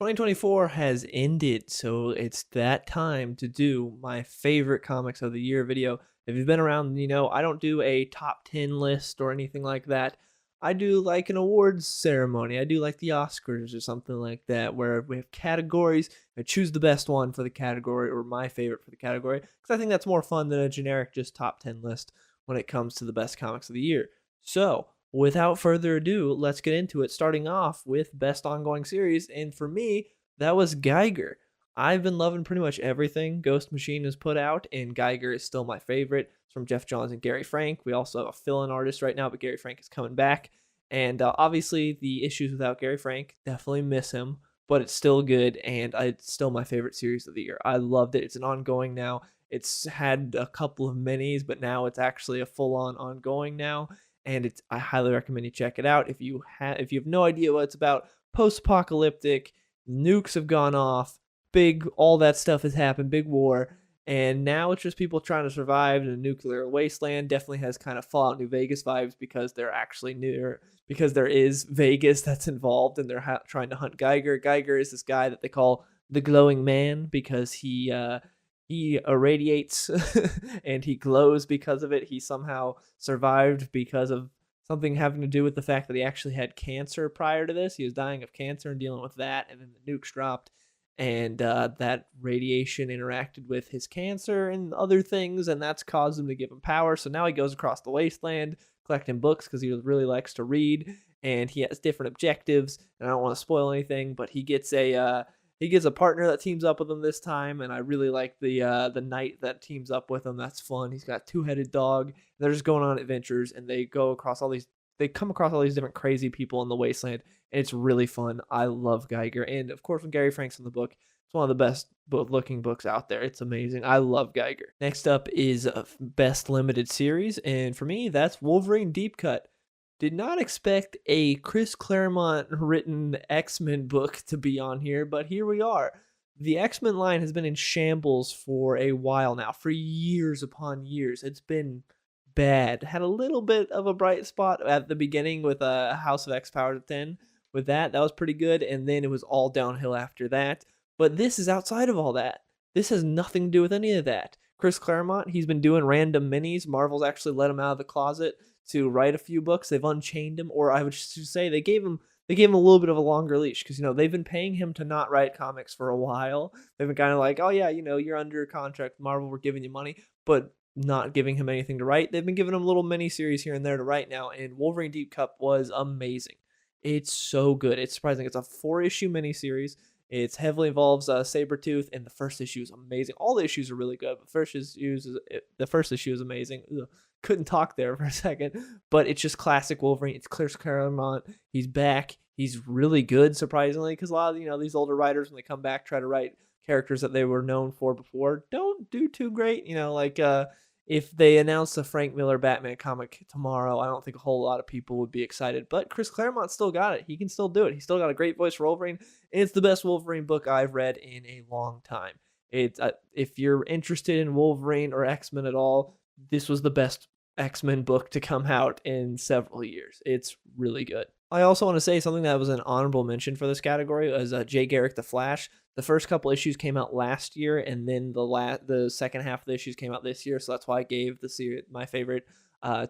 2024 has ended, so it's that time to do my favorite comics of the year video. If you've been around, you know I don't do a top 10 list or anything like that. I do like an awards ceremony. I do like the Oscars or something like that, where we have categories. I choose the best one for the category or my favorite for the category, because I think that's more fun than a generic just top 10 list when it comes to the best comics of the year. So, without further ado, let's get into it, starting off with best ongoing series. And for me, that was Geiger. I've been loving pretty much everything Ghost Machine has put out, and Geiger is still my favorite. It's from Jeff Johns and Gary Frank. We also have a fill-in artist right now, but Gary Frank is coming back. And obviously, the issues without Gary Frank, definitely miss him, but it's still good, and it's still my favorite series of the year. I loved it. It's an ongoing now. It's had a couple of minis, but now it's actually a full-on ongoing now, and I highly recommend you check it out. If you have no idea what it's about, post-apocalyptic, nukes have gone off, big all that stuff has happened, big war, and now it's just people trying to survive in a nuclear wasteland. Definitely has kind of Fallout New Vegas vibes, because they're actually near, because there is Vegas that's involved, and they're trying to hunt Geiger. Geiger is this guy that they call the Glowing Man, because he irradiates and he glows because of it. He somehow survived because of something having to do with the fact that he actually had cancer prior to this. He was dying of cancer and dealing with that, and then the nukes dropped, and that radiation interacted with his cancer and other things, and that's caused him to give him power. So now he goes across the wasteland collecting books, because he really likes to read, and he has different objectives. And I don't want to spoil anything, but he gets a partner that teams up with him this time, and I really like the knight that teams up with him. That's fun. He's got a two-headed dog. They're just going on adventures, and they come across all these different crazy people in the wasteland, and it's really fun. I love Geiger, and of course, when Gary Frank's in the book, it's one of the best looking books out there. It's amazing. I love Geiger. Next up is best limited series, and for me, that's Wolverine Deep Cut. Did not expect a Chris Claremont written X-Men book to be on here, but here we are. The X-Men line has been in shambles for a while now, for years upon years. It's been bad. Had a little bit of a bright spot at the beginning with House of X Power to 10. With that was pretty good, and then it was all downhill after that. But this is outside of all that. This has nothing to do with any of that. Chris Claremont, he's been doing random minis. Marvel's actually let him out of the closet to write a few books. They've unchained him, or I would say they gave him a little bit of a longer leash, because they've been paying him to not write comics for a while. They've been kind of like, oh yeah, you're under contract, Marvel, we're giving you money, but not giving him anything to write. They've been giving him little mini series here and there to write now, and Wolverine Deep Cut was amazing. It's so good. It's surprising. It's a 4-issue miniseries. It heavily involves Sabretooth, and the first issue is amazing. All the issues are really good, but the first issue is amazing. Ugh, couldn't talk there for a second, but it's just classic Wolverine. It's Chris Claremont. He's back. He's really good, surprisingly, because a lot of these older writers, when they come back, try to write characters that they were known for before, don't do too great. If they announced a Frank Miller Batman comic tomorrow, I don't think a whole lot of people would be excited. But Chris Claremont still got it. He can still do it. He's still got a great voice for Wolverine. And it's the best Wolverine book I've read in a long time. If you're interested in Wolverine or X-Men at all, this was the best X-Men book to come out in several years. It's really good. I also want to say something that was an honorable mention for this category was Jay Garrick the Flash. The first couple issues came out last year, and then the second half of the issues came out this year, so that's why I gave the series my favorite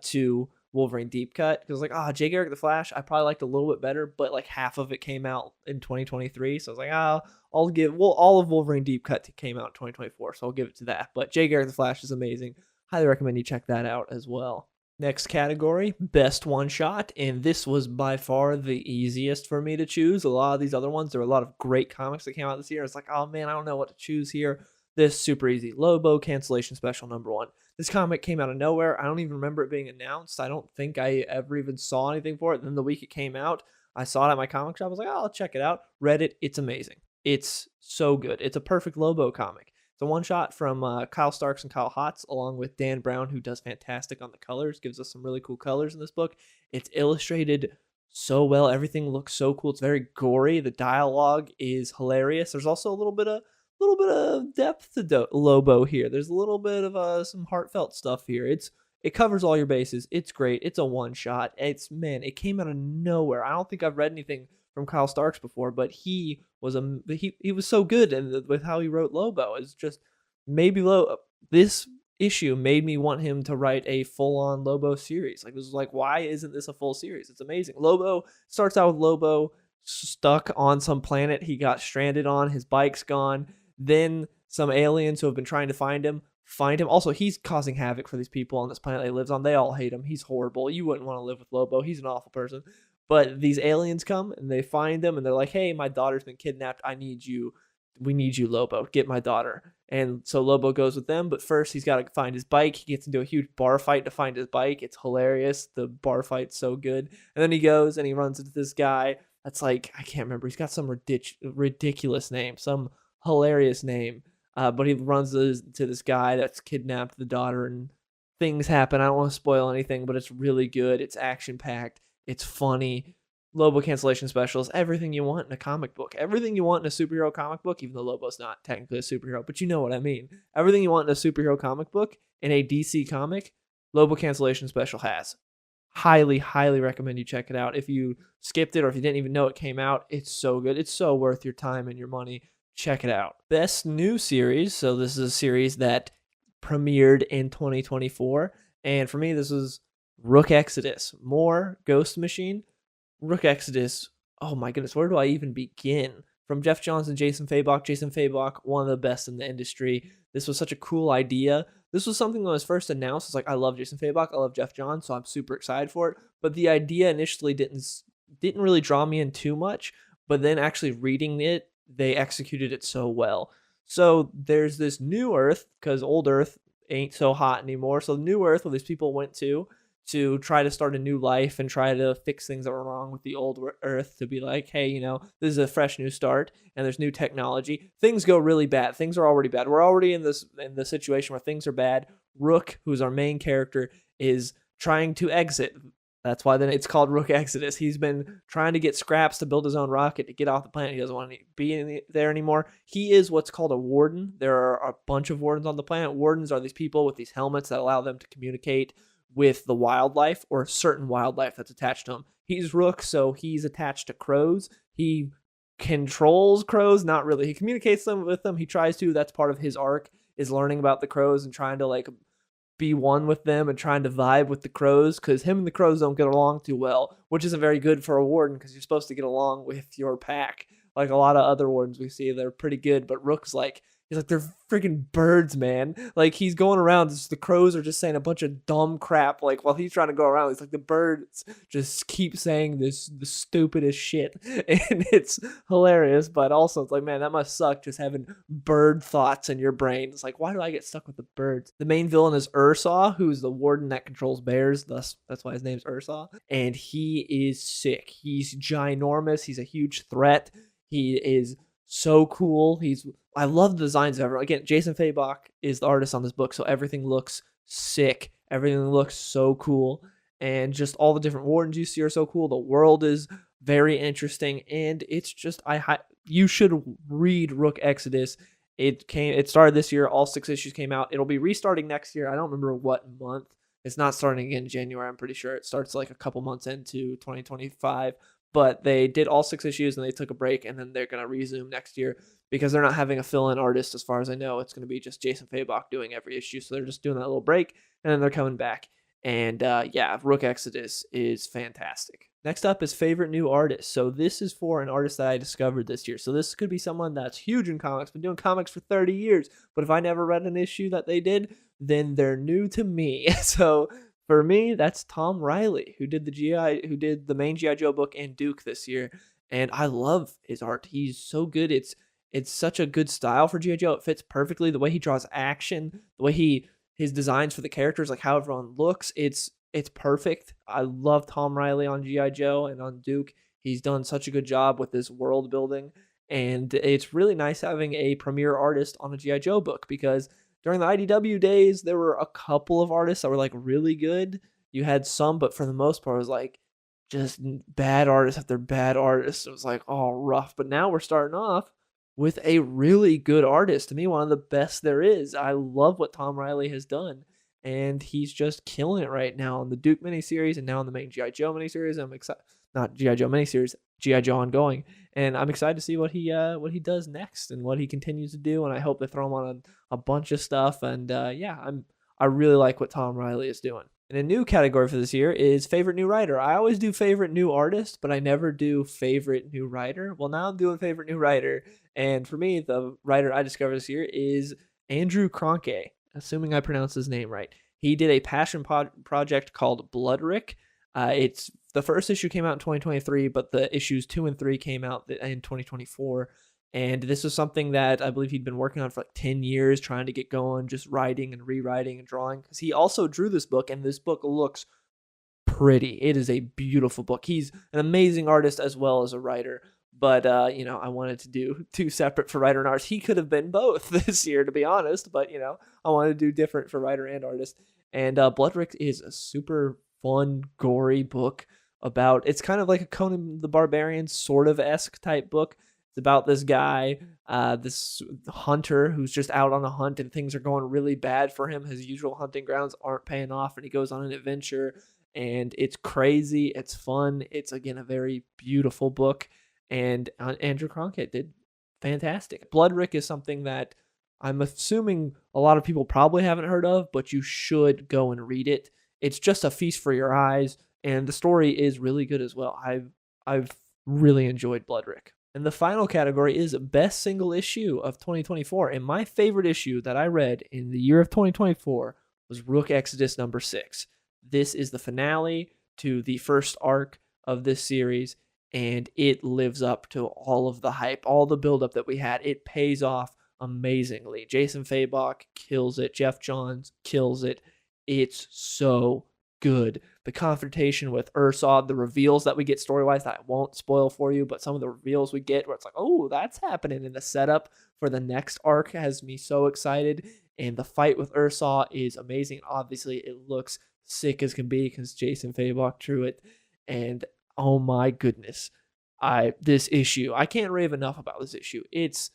to Wolverine Deep Cut, because Jay Garrick the Flash, I probably liked a little bit better, but like half of it came out in 2023, so I was like, all of Wolverine Deep Cut came out in 2024, so I'll give it to that. But Jay Garrick the Flash is amazing. Highly recommend you check that out as well. Next category, best one shot, and this was by far the easiest for me to choose. A lot of these other ones, there were a lot of great comics that came out this year. It's like, oh man, I don't know what to choose here. This super easy. Lobo Cancellation Special #1. This comic came out of nowhere. I don't even remember it being announced. I don't think I ever even saw anything for it. Then the week it came out, I saw it at my comic shop. I was like, oh, I'll check it out. Read it. It's amazing. It's so good. It's a perfect Lobo comic. It's a one-shot from Kyle Starks and Kyle Hotz, along with Dan Brown, who does fantastic on the colors, gives us some really cool colors in this book. It's illustrated so well. Everything looks so cool. It's very gory. The dialogue is hilarious. There's also a little bit of depth to Lobo here. There's a little bit of some heartfelt stuff here. It covers all your bases. It's great. It's a one-shot. It came out of nowhere. I don't think I've read anything from Kyle Starks before, but he was he was so good, and with how he wrote Lobo is just maybe this issue made me want him to write a full-on Lobo series. Like, this was like, why isn't this a full series? It's amazing. Lobo starts out with Lobo stuck on some planet he got stranded on. His bike's gone. Then some aliens who have been trying to find him find him. Also, he's causing havoc for these people on this planet that he lives on. They all hate him. He's horrible. You wouldn't want to live with Lobo. He's an awful person. But these aliens come and they find him and they're like, hey, my daughter's been kidnapped. I need you. We need you, Lobo. Get my daughter. And so Lobo goes with them, but first he's got to find his bike. He gets into a huge bar fight to find his bike. It's hilarious. The bar fight's so good. And then he goes and he runs into this guy that's like, I can't remember. He's got some ridiculous name, some hilarious name. But he runs to this guy that's kidnapped the daughter, and things happen. I don't want to spoil anything, but it's really good. It's action-packed. It's funny. Lobo cancellation specials, everything you want in a comic book. Everything you want in a superhero comic book, even though Lobo's not technically a superhero, but you know what I mean. Everything you want in a superhero comic book, in a DC comic, Lobo cancellation special has. Highly, highly recommend you check it out. If you skipped it or if you didn't even know it came out, it's so good. It's so worth your time and your money. Check it out. Best new series. So this is a series that premiered in 2024. And for me, this was Rook Exodus. More Ghost Machine. Rook Exodus, oh my goodness, where do I even begin? From Jeff Johns and Jason Fabok. Jason Fabok, one of the best in the industry. This was such a cool idea. This was something that was first announced. It's like, I love Jason Fabok, I love Jeff Johns, so I'm super excited for it. But the idea initially didn't really draw me in too much. But then actually reading it, they executed it so well. So there's this new Earth, because old Earth ain't so hot anymore. So new Earth, where these people went to try to start a new life and try to fix things that were wrong with the old Earth, to be like, hey, you know, this is a fresh new start and there's new technology. Things go really bad. Things are already bad. We're already in the situation where things are bad. Rook, who's our main character, is trying to exit. That's why then it's called Rook Exodus. He's been trying to get scraps to build his own rocket to get off the planet. He doesn't want to be there anymore. He is what's called a warden. There are a bunch of wardens on the planet. Wardens are these people with these helmets that allow them to communicate with the wildlife, or certain wildlife that's attached to him. He's Rook, so he's attached to crows. He controls crows, not really. He communicates with them. He tries to. That's part of his arc, is learning about the crows and trying to like be one with them and trying to vibe with the crows, because him and the crows don't get along too well, which isn't very good for a warden, because you're supposed to get along with your pack. Like a lot of other wardens we see, they're pretty good, but Rook's like, he's like, they're freaking birds, man. Like, he's going around, the crows are just saying a bunch of dumb crap. Like, while he's trying to go around, he's like, the birds just keep saying the stupidest shit. And it's hilarious, but also it's like, man, that must suck, just having bird thoughts in your brain. It's like, why do I get stuck with the birds? The main villain is Ursaw, who's the warden that controls bears. That's why his name's Ursaw. And he is sick. He's ginormous. He's a huge threat. He is so cool. I love the designs of everyone. Again, Jason Fabok is the artist on this book, so everything looks sick. Everything looks so cool. And just all the different wardens you see are so cool. The world is very interesting. And it's just, you should read Rook Exodus. It started this year. All 6 issues came out. It'll be restarting next year. I don't remember what month. It's not starting again in January, I'm pretty sure. It starts like a couple months into 2025. But they did all 6 issues and they took a break, and then they're going to resume next year because they're not having a fill-in artist as far as I know. It's going to be just Jason Fabok doing every issue. So they're just doing that little break, and then they're coming back. And yeah, Rook Exodus is fantastic. Next up is favorite new artist. So this is for an artist that I discovered this year. So this could be someone that's huge in comics, been doing comics for 30 years. But if I never read an issue that they did, then they're new to me. So for me, that's Tom Riley, who did the main G.I. Joe book and Duke this year. And I love his art. He's so good. It's such a good style for G.I. Joe. It fits perfectly. The way he draws action, the way his designs for the characters, like how everyone looks, it's perfect. I love Tom Riley on G.I. Joe and on Duke. He's done such a good job with this world building. And it's really nice having a premier artist on a G.I. Joe book, because during the IDW days, there were a couple of artists that were like really good. You had some, but for the most part, it was like just bad artists after bad artists. It was like all rough. But now we're starting off with a really good artist. To me, one of the best there is. I love what Tom Riley has done, and he's just killing it right now on the Duke miniseries and now on the main G.I. Joe miniseries. I'm excited. Not G.I. Joe miniseries, G.I. Joe ongoing, and I'm excited to see what he does next and what he continues to do. And I hope they throw him on a bunch of stuff. And yeah, I really like what Tom Riley is doing. And a new category for this year is favorite new writer. I always do favorite new artist, but I never do favorite new writer. Well, now I'm doing favorite new writer. And for me, the writer I discovered this year is Andrew Kronke, assuming I pronounced his name right. He did a passion project called Bloodrick. It's the first issue came out in 2023, but the issues 2 and 3 came out in 2024. And this was something that I believe he'd been working on for like 10 years, trying to get going, just writing and rewriting and drawing. Because he also drew this book, and this book looks pretty. It is a beautiful book. He's an amazing artist as well as a writer. But, I wanted to do two separate for writer and artist. He could have been both this year, to be honest. But, I wanted to do different for writer and artist. And Bloodrick is a super fun, gory book about, it's kind of like a Conan the Barbarian sort of esque type book. It's about this guy, this hunter who's just out on a hunt, and things are going really bad for him. His usual hunting grounds aren't paying off, and he goes on an adventure, and it's crazy. It's fun. It's, again, a very beautiful book, and Andrew Cronkite did fantastic. Bloodrick is something that I'm assuming a lot of people probably haven't heard of, but you should go and read it. It's just a feast for your eyes, and the story is really good as well. I've really enjoyed Bloodrick. And the final category is Best Single Issue of 2024. And my favorite issue that I read in the year of 2024 was Rook Exodus number 6. This is the finale to the first arc of this series, and it lives up to all of the hype, all the buildup that we had. It pays off amazingly. Jason Fabok kills it. Jeff Johns kills it. It's so good. The confrontation with Ursod, the reveals that we get story-wise that I won't spoil for you, but some of the reveals we get where it's like, oh, that's happening, and the setup for the next arc has me so excited, and the fight with Ursod is amazing. Obviously, it looks sick as can be because Jason Fabok drew it, and oh my goodness, this issue, I can't rave enough about this issue. It's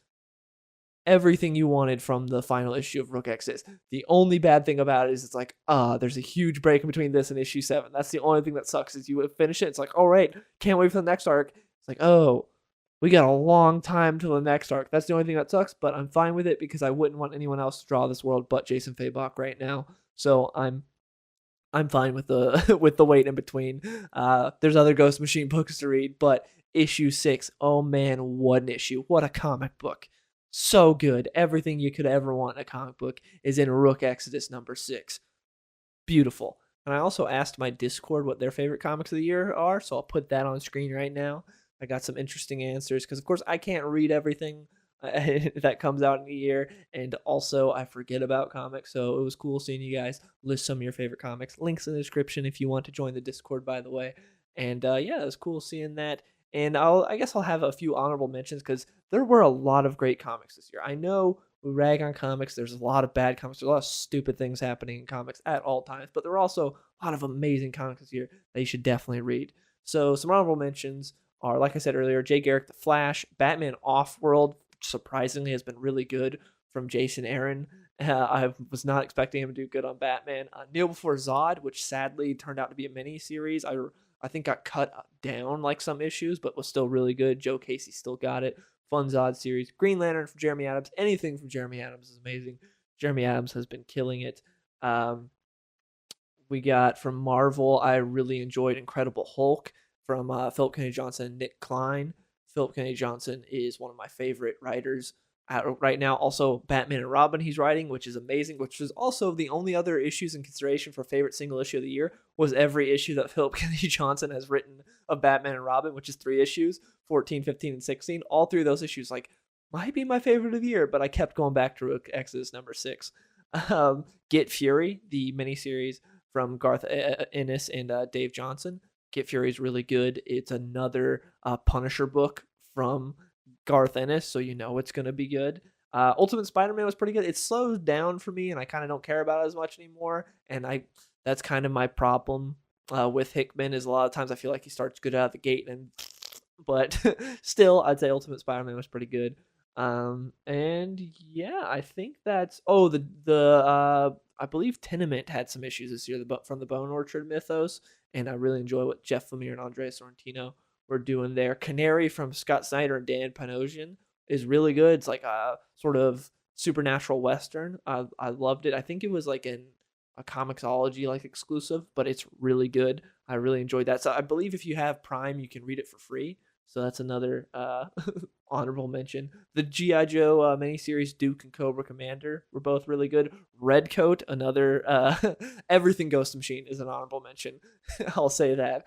everything you wanted from the final issue of Rook Exodus. The only bad thing about it is it's like, there's a huge break in between this and issue 7. That's the only thing that sucks is you finish it. It's like, all right, can't wait for the next arc. It's like, oh, we got a long time till the next arc. That's the only thing that sucks, but I'm fine with it because I wouldn't want anyone else to draw this world but Jason Fabok right now. So I'm fine with the with the wait in between. There's other Ghost Machine books to read, but issue 6, oh man, what an issue. What a comic book. So good. Everything you could ever want in a comic book is in Rook Exodus number 6. Beautiful. And I also asked my Discord what their favorite comics of the year are, so I'll put that on screen right now. I got some interesting answers because, of course, I can't read everything that comes out in a year, and also I forget about comics, so it was cool seeing you guys list some of your favorite comics. Links in the description if you want to join the Discord, by the way. And yeah, it was cool seeing that. And I guess I'll have a few honorable mentions because there were a lot of great comics this year. I know we rag on comics. There's a lot of bad comics. There's a lot of stupid things happening in comics at all times. But there are also a lot of amazing comics this year that you should definitely read. So some honorable mentions are, like I said earlier, Jay Garrick The Flash, Batman Off-World, surprisingly has been really good from Jason Aaron. I was not expecting him to do good on Batman. Kneel Before Zod, which sadly turned out to be a mini-series. I think got cut down like some issues, but was still really good. Joe Casey still got it. Fun Zod series. Green Lantern from Jeremy Adams. Anything from Jeremy Adams is amazing. Jeremy Adams has been killing it. We got from Marvel, I really enjoyed Incredible Hulk from Philip Kennedy Johnson and Nick Klein. Philip Kennedy Johnson is one of my favorite writers right now. Also, Batman and Robin he's writing, which is amazing, which is also the only other issues in consideration for favorite single issue of the year was every issue that Philip Kennedy Johnson has written of Batman and Robin, which is 3 issues, 14, 15, and 16. All 3 of those issues might be my favorite of the year, but I kept going back to Exodus number 6. Get Fury, the miniseries from Garth Ennis and Dave Johnson. Get Fury is really good. It's another Punisher book from Garth Ennis, so you know it's going to be good. Ultimate Spider-Man was pretty good. It slows down for me, and I kind of don't care about it as much anymore, and that's kind of my problem with Hickman is a lot of times I feel like he starts good out of the gate, but still, I'd say Ultimate Spider-Man was pretty good. And yeah, I think that's I believe Tenement had some issues this year from the Bone Orchard mythos, and I really enjoy what Jeff Lemire and Andrea Sorrentino we're doing there. Canary from Scott Snyder and Dan Panosian is really good. It's like a sort of supernatural western. I loved it. I think it was like in a Comixology like exclusive, but it's really good. I really enjoyed that. So I believe if you have Prime, you can read it for free. So that's another honorable mention. The G.I. Joe miniseries Duke and Cobra Commander were both really good. Redcoat, another everything Ghost Machine is an honorable mention. I'll say that.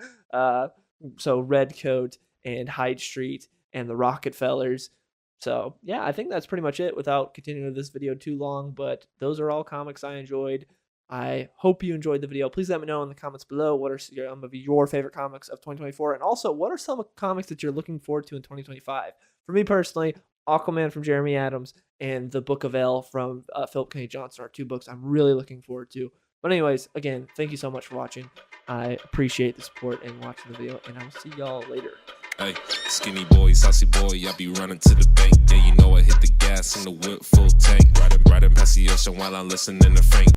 So Redcoat and Hyde Street and the Rockefellers. So yeah, I think that's pretty much it without continuing this video too long. But those are all comics I enjoyed. I hope you enjoyed the video. Please let me know in the comments below what are some of your favorite comics of 2024, and also what are some comics that you're looking forward to in 2025. For me personally, Aquaman from Jeremy Adams and The Book of El from Philip K. Johnson are two books I'm really looking forward to. But anyways, again, thank you so much for watching. I appreciate the support and watching the video, and I will see y'all later. Hey, skinny boy, saucy boy, I be running to the bank. Yeah, you know I hit the gas in the whip full tank. Riding past the ocean while I'm listening to Frank.